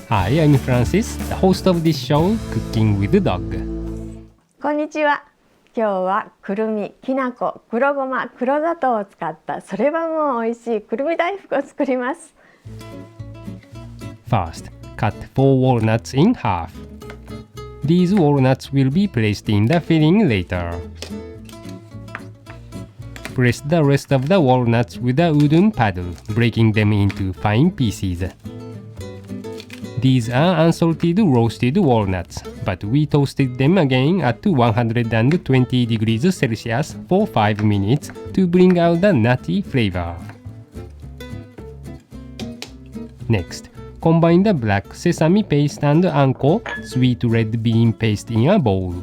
Hi, I'm Francis, the host of this show, Cooking with the Dog. こんにちは。今日はくるみ、きなこ、黒ごま、黒砂糖を使ったそれはもう美味しいくるみ大福を作ります。First, cut 4 walnuts in half. These walnuts will be placed in the filling later. Press the rest of the walnuts with a wooden paddle, breaking them into fine pieces. These are unsalted roasted walnuts, but we toasted them again at 120 degrees Celsius for 5 minutes to bring out the nutty flavor. Next, combine the black sesame paste and anko sweet red bean paste in a bowl.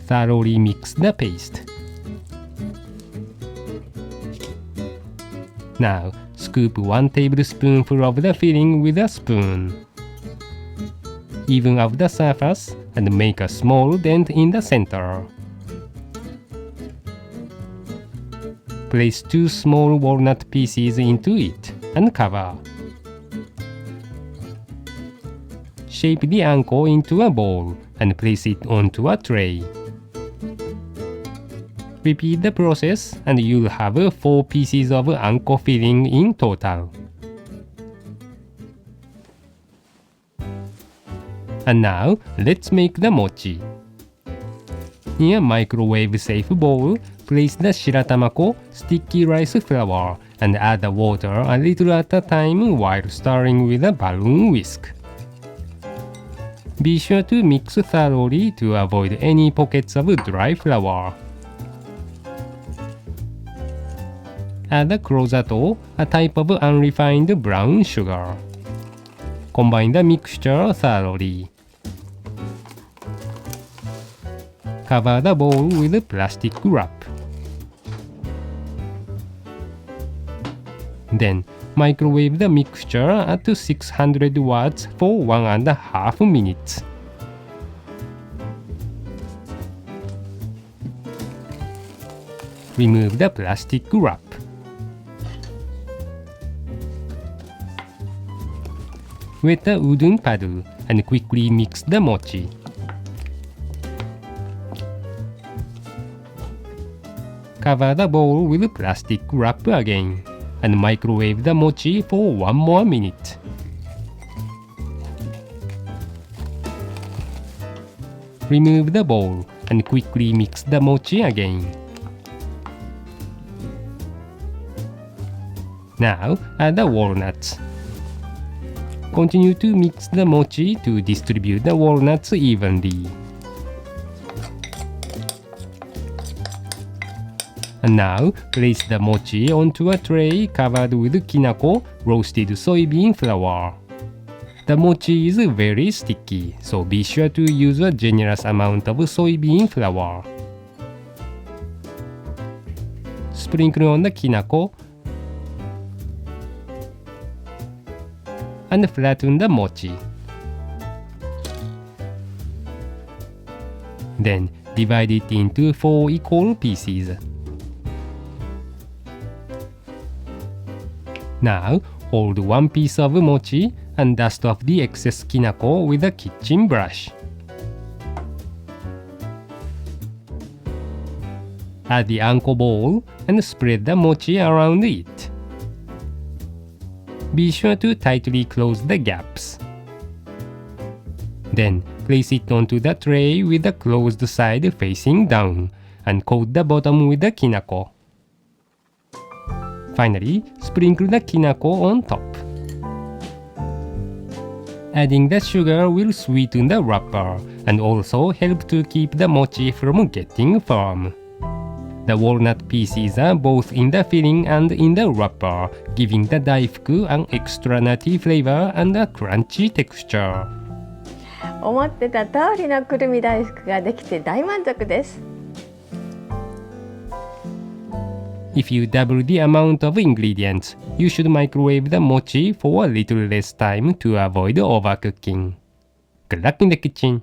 Thoroughly mix the paste. Now, scoop 1 tablespoonful of the filling with a spoon. Even out the surface and make a small dent in the center. Place 2 small walnut pieces into it and cover. Shape the anko into a ball and place it onto a tray. Repeat the process and you'll have 4 pieces of anko filling in total. And now, let's make the mochi. In a microwave-safe bowl, place the shiratamako, sticky rice flour, and add the water a little at a time while stirring with a balloon whisk. Be sure to mix thoroughly to avoid any pockets of dry flour. Add the krozato, a type of unrefined brown sugar. Combine the mixture thoroughly. Cover the bowl with a plastic wrap. Then, microwave the mixture at 600 watts for 1.5 minutes. Remove the plastic wrap. Wet a wooden paddle and quickly mix the mochi. Cover the bowl with plastic wrap again and microwave the mochi for 1 more minute. Remove the bowl and quickly mix the mochi again. Now add the walnuts. Continue to mix the mochi to distribute the walnuts evenly. And now, place the mochi onto a tray covered with kinako, roasted soybean flour. The mochi is very sticky, so be sure to use a generous amount of soybean flour. Sprinkle on the kinako and flatten the mochi. Then divide it into 4 equal pieces. Now, hold 1 piece of mochi and dust off the excess kinako with a kitchen brush. Add the anko bowl and spread the mochi around it. Be sure to tightly close the gaps. Then, place it onto the tray with the closed side facing down and coat the bottom with the kinako. Finally, sprinkle the kinako on top. Adding the sugar will sweeten the wrapper and also help to keep the mochi from getting firm. The walnut pieces are both in the filling and in the wrapper, giving the daifuku an extra nutty flavor and a crunchy texture. 思ってた通りのくるみ大福ができて大満足です。If you double the amount of ingredients, you should microwave the mochi for a little less time to avoid overcooking. Good luck in the kitchen!